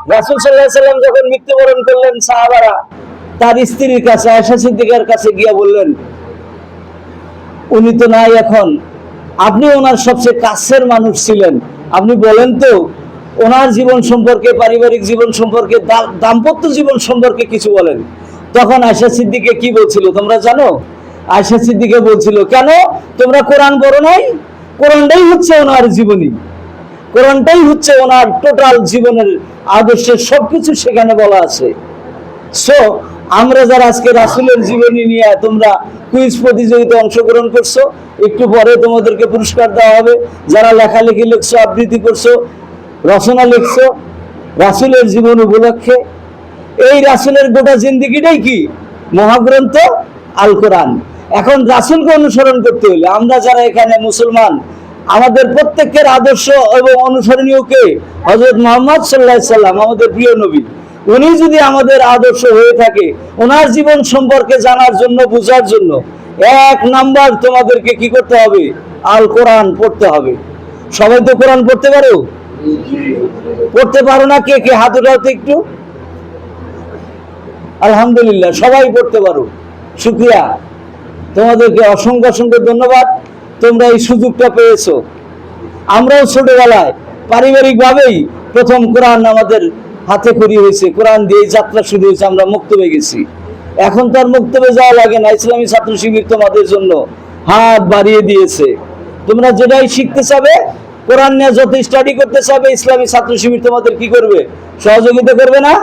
রাসূল সাল্লাল্লাহু আলাইহি সাল্লাম যখন মৃত্যুবরণ করলেন, সাহাবারা তার স্ত্রীর কাছে আয়েশা সিদ্দিকার কাছে গিয়ে বললেন, উনি তো নাই এখন, আপনি ওনার সবচেয়ে কাছের মানুষ ছিলেন, আপনি বলেন তো ওনার জীবন সম্পর্কে, পারিবারিক জীবন সম্পর্কে, দাম্পত্য জীবন সম্পর্কে কিছু বলেন। তখন আয়েশা সিদ্দিকা কি বলছিল তোমরা জানো? আয়েশা সিদ্দিকা বলছিল, কেন তোমরা কোরআন পড়ো নাই? কোরআনটাই হচ্ছে ওনার জীবনী, কোরআনটাই হচ্ছে ওনার টোটাল জীবনের আদর্শের সবকিছু সেখানে বলা আছে। সো আমরা যারা আজকে রাসূলের জীবনী নিয়ে তোমরা কুইজ প্রতিযোগিতায় অংশগ্রহণ করছো, একটু পরে তোমাদেরকে পুরস্কার দেওয়া হবে। যারা লেখালেখি লিখছো, আবৃত্তি করছো, রচনা লিখছো রাসূলের জীবন উপলক্ষে, এই রাসূলের গোটা জিন্দেগিটাই কি মহাগ্রন্থ আল কোরআন। এখন রাসূলকে অনুসরণ করতে হলে আমরা যারা এখানে মুসলমান, আমাদের প্রত্যেকের আদর্শ এবং অনুসরণীয় কে? হযরত মুহাম্মদ সাল্লাল্লাহু আলাইহি সাল্লাম, আমাদের প্রিয় নবী। উনি যদি আমাদের আদর্শ হয়ে থাকে, ওনার জীবন সম্পর্কে জানার জন্য, বোঝার জন্য এক নাম্বার তোমাদেরকে কি করতে হবে? আল কোরআন পড়তে হবে। সবাই তো কোরআন পড়তে পারো? পড়তে পারো না? কে কে হাত উঠাও তো একটু। আলহামদুলিল্লাহ, সবাই পড়তে পারো, শুকরিয়া। তোমাদেরকে অসংখ্য অসংখ্য ধন্যবাদ, তোমরা এই সুযোগটা পেয়েছো। আমরাও ছোটবেলায় পারিবারিক ভাবেই প্রথম কোরআন আমাদের হাতে খড়ি হয়েছে, কোরআন দিয়ে যাত্রা শুরু হয়েছে, আমরা মুক্তবে গেছি। এখন তো আর মুক্তবে যাওয়া লাগে না, ইসলামী ছাত্র শিবির তোমাদের জন্য হাত বাড়িয়ে দিয়েছে। তোমরা যেটাই শিখতে চাবে, কোরআন নিয়ে যত স্টাডি করতে চাবে, ইসলামী ছাত্র শিবির তোমাদের কি করবে? সহযোগিতা করবে না?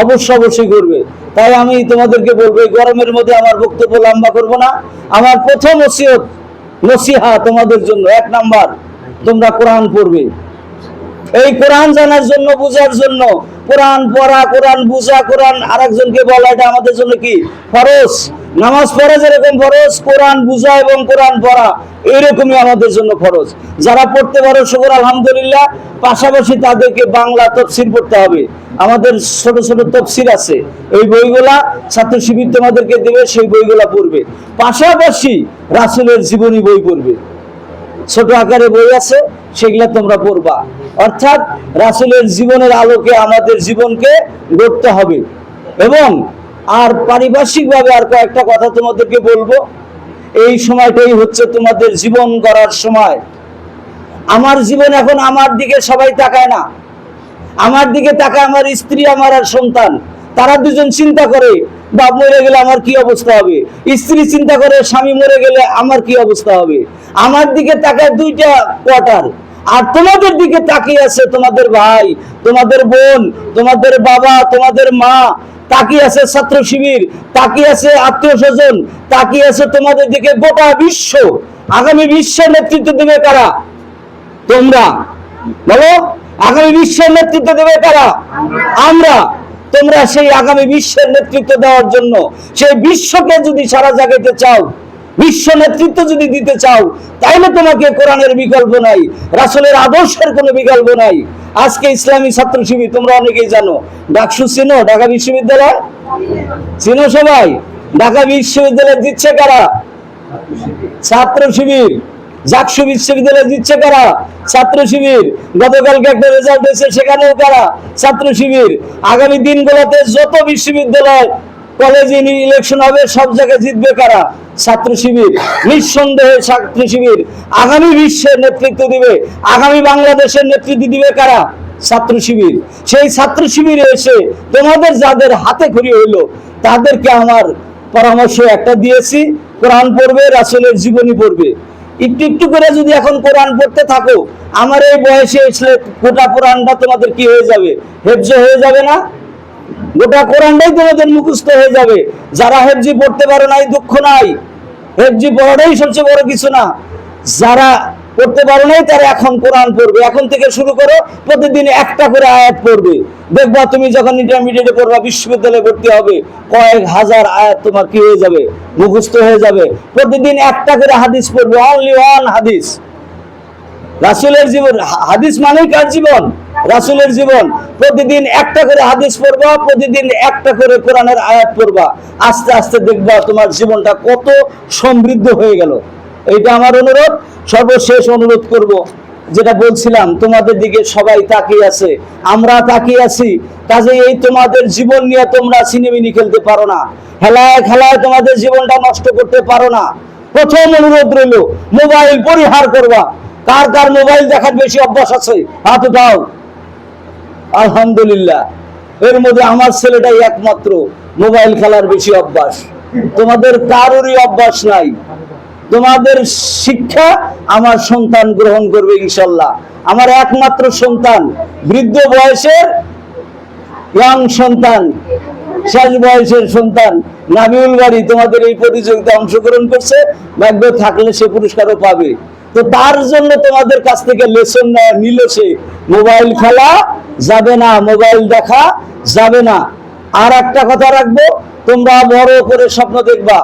অবশ্যই করবে। তাই আমি তোমাদেরকে বলবো, এই গরমের মধ্যে আমার বক্তব্য লম্বা করব না। আমার প্রথম নসিহা তোমাদের জন্য, এক নাম্বার, তোমরা কোরআন পড়বে। এই কোরআন জানার জন্য, বোঝার জন্য, কোরআন পড়া, কোরআন বুঝা, কোরআন আরেকজনকে বলা, এটা আমাদের জন্য কি ফরজ। নামাজ পড়া যেরকম ফরজ, কোরআন বুঝা এবং কোরআন পড়া এইরকমই আমাদের জন্য ফরজ। যারা পড়তে পারো শুকর আলহামদুলিল্লাহ। পাশাপাশি তাদেরকে বাংলা তাফসীর পড়তে হবে। আমাদের ছোট ছোট তাফসীর আছে, এই বইগুলা ছাত্র শিবির তোমাদেরকে দেবে, সেই বইগুলা পড়বে। পাশাপাশি রাসূলের জীবনী বই পড়বে, ছোট আকারে বই আছে, সেগুলা তোমরা পড়বা। অর্থাৎ রাসূলের জীবনের আলোকে আমাদের জীবনকে গড়তে হবে। এবং আর পারিপার্শ্বিক ভাবে আর কয়েকটা কথা তোমাদেরকে বলবো। এই সময়টাই হচ্ছে তোমাদের জীবন গড়ার সময়। আমার জীবন এখন আমার দিকে সবাই তাকায় না, আমার দিকে তাকায় আমার স্ত্রী, আমার আর সন্তান। তারা দুজন চিন্তা করে বাপ মরে গেলে আমার কি অবস্থা হবে, স্ত্রী চিন্তা করে স্বামী মরে গেলে আমার কি অবস্থা হবে। আমার দিকে তাকায় দুইটা কোয়ার্টার, আর তোমাদের দিকে তাকিয়ে আছে তোমাদের ভাই, তোমাদের বোন, তোমাদের বাবা, তোমাদের মা, তাকিয়ে আছে ছাত্র শিবির, তাকিয়ে আছে আত্মীয় স্বজন, তাকিয়ে আছে তোমাদের দিকে গোটা বিশ্ব। আগামী বিশ্বের নেতৃত্ব দেবে কারা? তোমরা বলো। আগামী বিশ্বের নেতৃত্ব দেবে কারা? আমরা। তোমরা সেই আগামী বিশ্বের নেতৃত্ব দেওয়ার জন্য, সেই বিশ্বকে যদি সারা জাগাইতে চাও, বিশ্ব নেতৃত্ব যদি দিতে চাও, তাইলে তোমাকে কোরআনের বিকল্প নাই, রাসূলের আদর্শের কোনো বিকল্প নাই। আজকে ইসলামী ছাত্র শিবির তোমরা অনেকেই জানো, ডাকসু চিনো? ঢাকা বিশ্ববিদ্যালয় চিনো সবাই? ঢাকা বিশ্ববিদ্যালয় দিচ্ছে কারা? ছাত্র শিবির। জাকসু বিশ্ববিদ্যালয় দিচ্ছে কারা? ছাত্র শিবির। গতকালকে একটা রেজাল্ট হয়েছে, সেখানেও কারা? ছাত্র শিবির। আগামী দিনগুলোতে যত বিশ্ববিদ্যালয়, কলেজে ইলেকশন হবে, সব জায়গায় জিতবে কারা? ছাত্র শিবির। নিঃসন্দেহে ছাত্র শিবির আগামী বিশ্বের নেতৃত্ব দিবে, আগামী বাংলাদেশের নেতৃত্ব দিবে কারা? ছাত্র শিবির। সেই ছাত্র শিবিরে এসে তোমাদের যাদের হাতে খড়ি হইলো, তাদেরকে আমার পরামর্শ একটা দিয়েছি, কোরআন পড়বে, রাসূলের জীবনী পড়বে। একটু একটু করে যদি এখন কোরআন পড়তে থাকো, আমার এই বয়সে এসে গোটা কোরআনটা তোমাদের কি হয়ে যাবে? হেফজ হয়ে যাবে না? গোটা কোরআনটাই তোমাদের মুখস্থ হয়ে যাবে। যারা হেফজি পড়তে পারো নাই, দুঃখ নাই, হেফজি পড়াটাই সবচেয়ে বড় কিছু না। যারা পড়তে পারো নাই, তারা এখন কোরআন পড়বে। এখন থেকে শুরু করো, প্রতিদিন একটা করে আয়াত পড়বে। দেখবা তুমি যখন ইন্টারমিডিয়েটে পড়বা, বিশ্ববিদ্যালয়ে ভর্তি হবে, কয়েক হাজার আয়াত তোমার কি হয়ে যাবে? মুখস্থ হয়ে যাবে। প্রতিদিন একটা করে হাদিস পড়বে, অনলি ওয়ান হাদিস। রাসূলের জীবন, হাদিস মানেই কার জীবন? রাসূলের জীবন। প্রতিদিন একটা করে হাদিস পড়বা, প্রতিদিন একটা করে কোরআনের আয়াত পড়বা। আস্তে আস্তে দেখবা তোমার জীবনটা কত সমৃদ্ধ হয়ে গেল। এইটা আমার অনুরোধ। সর্বশেষ অনুরোধ করব, যেটা বলছিলাম, তোমাদের দিকে সবাই তাকিয়ে আছে, আমরা তাকিয়ে আছি। কাজে এই তোমাদের জীবন নিয়ে তোমরা সিনেমিনি খেলতে পারো না, খেলায় খেলায় তোমাদের জীবনটা নষ্ট করতে পারো না। প্রথম অনুরোধ রইল, মোবাইল পরিহার করবা। কার কার মোবাইল দেখার বেশি অভ্যাস আছে হাত উঠাও। আলহামদুলিল্লাহ, এর মধ্যে আমার ছেলেটাই একমাত্র মোবাইল খেলার বেশি অভ্যাস। তোমাদের কারোরই অভ্যাস নাই। তোমাদের শিক্ষা আমার সন্তান গ্রহণ করবে ইনশাল্লাহ। আমার একমাত্র সন্তান, বৃদ্ধ বয়সের ইয়াং সন্তান, শেষ বয়সের সন্তান নাবিউল বাড়ি তোমাদের এই প্রতিযোগিতায় অংশগ্রহণ করছে। ভাগ্য থাকলে সে পুরস্কারও পাবে। তো তার জন্য তোমাদের কাছ থেকে লেসন নিল সে, মোবাইল খেলা যাবে না, মোবাইল দেখা যাবে না। আর একটা কথা রাখবো, তোমরা বড় করে স্বপ্ন দেখবা।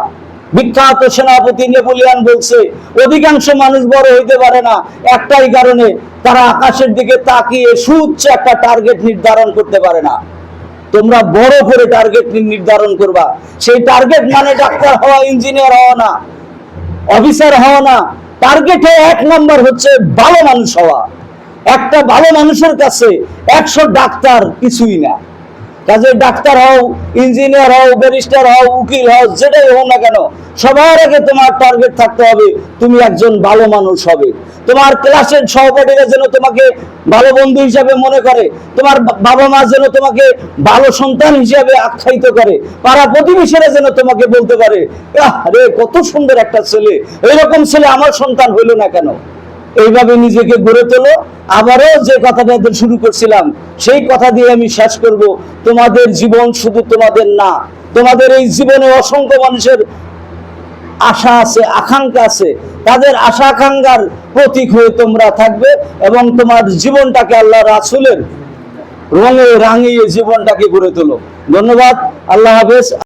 বিখ্যাত সেনাপতি নেপোলিয়ান বলছে, অধিকাংশ মানুষ বড় হইতে পারে না একটাই কারণে, তারা আকাশের দিকে তাকিয়ে সুউচ্চ একটা টার্গেট নির্ধারণ করতে পারে না। তোমরা বড় করে টার্গেট নির্ধারণ করবা। সেই টার্গেট মানে ডাক্তার হওয়া, ইঞ্জিনিয়ার হওয়া না, অফিসার হওয়া না। টার্গেটে 1 নম্বর হচ্ছে ভালো মানুষ হওয়া। একটা ভালো মানুষের কাছে 100 ডাক্তার কিছুই না। কাজে ডাক্তার হও, ইঞ্জিনিয়ার হও, ব্যারিস্টার হও, উকিল হও, যেটাই হও না কেন, সবার আগে তোমার টার্গেট থাকতে হবে তুমি একজন ভালো মানুষ হবে। তোমার ক্লাসের সহপাঠীরা যেন তোমাকে ভালো বন্ধু হিসাবে মনে করে, তোমার বাবা মা যেন তোমাকে ভালো সন্তান হিসাবে আখ্যায়িত করে, পাড়া প্রতিবেশীরা যেন তোমাকে বলতে পারে, আরে কত সুন্দর একটা ছেলে, এরকম ছেলে আমার সন্তান হইল না কেন। এইভাবে নিজেকে গড়ে তোলো। আবারও যে কথাটা শুরু করছিলাম সেই কথা দিয়ে আমি শেষ করব। তোমাদের জীবন শুধু তোমাদের না, তোমাদের এই জীবনে অসংখ্য মানুষের আশা আছে, আকাঙ্ক্ষা আছে। তাদের আশা আকাঙ্ক্ষার প্রতীক হয়ে তোমরা থাকবে এবং তোমার জীবনটাকে আল্লাহ রাসূলের রঙে রাঙিয়ে জীবনটাকে গড়ে তোলো। ধন্যবাদ, আল্লাহ হাফেজ।